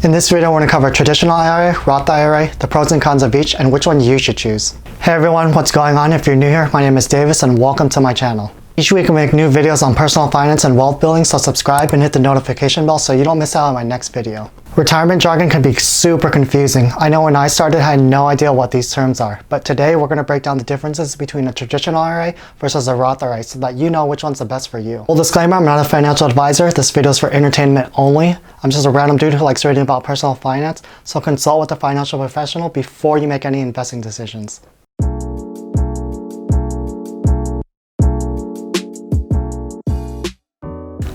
In this video, we're going to cover traditional IRA, Roth IRA, the pros and cons of each, and which one you should choose. Hey everyone, what's going on? If you're new here, my name is Davis and welcome to my channel. Each week I make new videos on personal finance and wealth building, so subscribe and hit the notification bell so you don't miss out on my next video. Retirement jargon can be super confusing. I know when I started, I had no idea what these terms are, but today we're going to break down the differences between a traditional IRA versus a Roth IRA so that you know which one's the best for you. Full disclaimer, I'm not a financial advisor. This video is for entertainment only. I'm just a random dude who likes reading about personal finance, so consult with a financial professional before you make any investing decisions.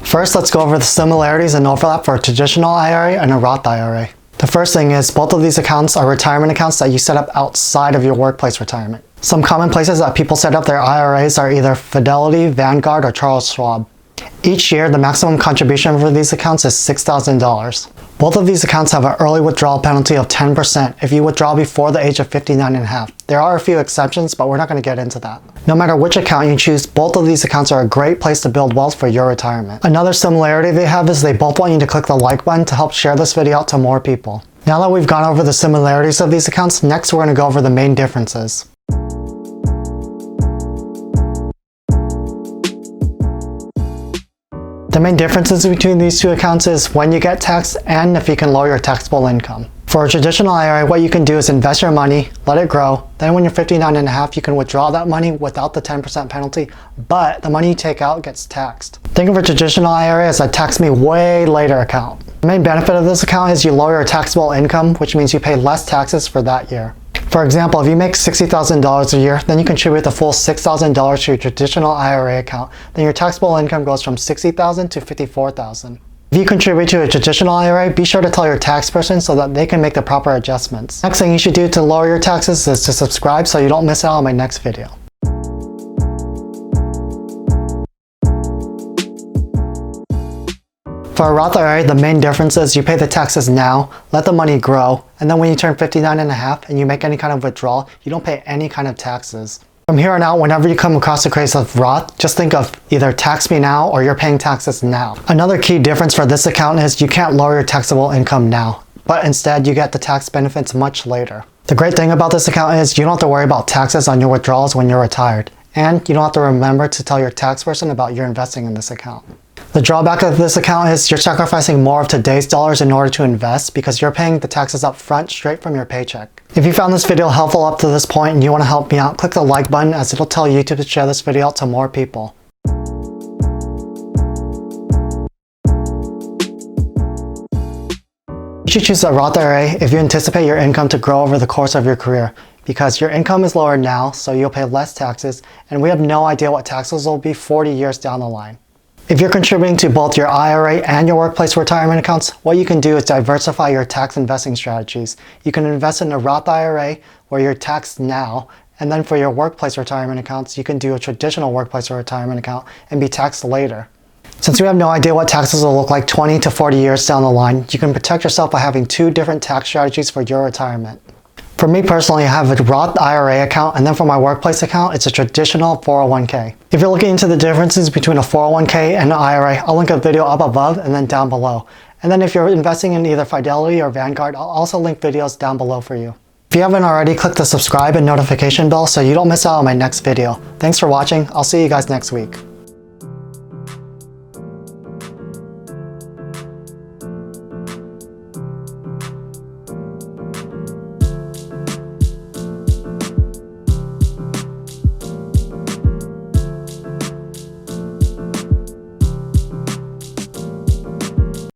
First, let's go over the similarities and overlap for a traditional IRA and a Roth IRA. The first thing is both of these accounts are retirement accounts that you set up outside of your workplace retirement. Some common places that people set up their IRAs are either Fidelity, Vanguard, or Charles Schwab. Each year, the maximum contribution for these accounts is $6,000. Both of these accounts have an early withdrawal penalty of 10% if you withdraw before the age of 59 and a half. There are a few exceptions, but we're not going to get into that. No matter which account you choose, both of these accounts are a great place to build wealth for your retirement. Another similarity they have is they both want you to click the like button to help share this video out to more people. Now that we've gone over the similarities of these accounts, next we're going to go over the main differences. The main differences between these two accounts is when you get taxed and if you can lower your taxable income. For a traditional IRA, what you can do is invest your money, let it grow, then when you're 59 and a half, you can withdraw that money without the 10% penalty, but the money you take out gets taxed. Think of a traditional IRA as a tax me way later account. The main benefit of this account is you lower your taxable income, which means you pay less taxes for that year. For example, if you make $60,000 a year, then you contribute the full $6,000 to your traditional IRA account, then your taxable income goes from $60,000 to $54,000. If you contribute to a traditional IRA, be sure to tell your tax person so that they can make the proper adjustments. Next thing you should do to lower your taxes is to subscribe so you don't miss out on my next video. For a Roth IRA, the main difference is you pay the taxes now, let the money grow, and then when you turn 59 and a half and you make any kind of withdrawal, you don't pay any kind of taxes. From here on out, whenever you come across the case of Roth, just think of either tax me now or you're paying taxes now. Another key difference for this account is you can't lower your taxable income now, but instead you get the tax benefits much later. The great thing about this account is you don't have to worry about taxes on your withdrawals when you're retired, and you don't have to remember to tell your tax person about your investing in this account. The drawback of this account is you're sacrificing more of today's dollars in order to invest because you're paying the taxes up front straight from your paycheck. If you found this video helpful up to this point and you want to help me out, click the like button as it'll tell YouTube to share this video out to more people. You should choose a Roth IRA if you anticipate your income to grow over the course of your career, because your income is lower now, so you'll pay less taxes, and we have no idea what taxes will be 40 years down the line. If you're contributing to both your IRA and your workplace retirement accounts, what you can do is diversify your tax investing strategies. You can invest in a Roth IRA where you're taxed now, and then for your workplace retirement accounts, you can do a traditional workplace retirement account and be taxed later. Since we have no idea what taxes will look like 20 to 40 years down the line, you can protect yourself by having two different tax strategies for your retirement. For me personally, I have a Roth IRA account, and then for my workplace account, it's a traditional 401k. If you're looking into the differences between a 401k and an IRA, I'll link a video up above and then down below. And then if you're investing in either Fidelity or Vanguard, I'll also link videos down below for you. If you haven't already, click the subscribe and notification bell so you don't miss out on my next video. Thanks for watching. I'll see you guys next week.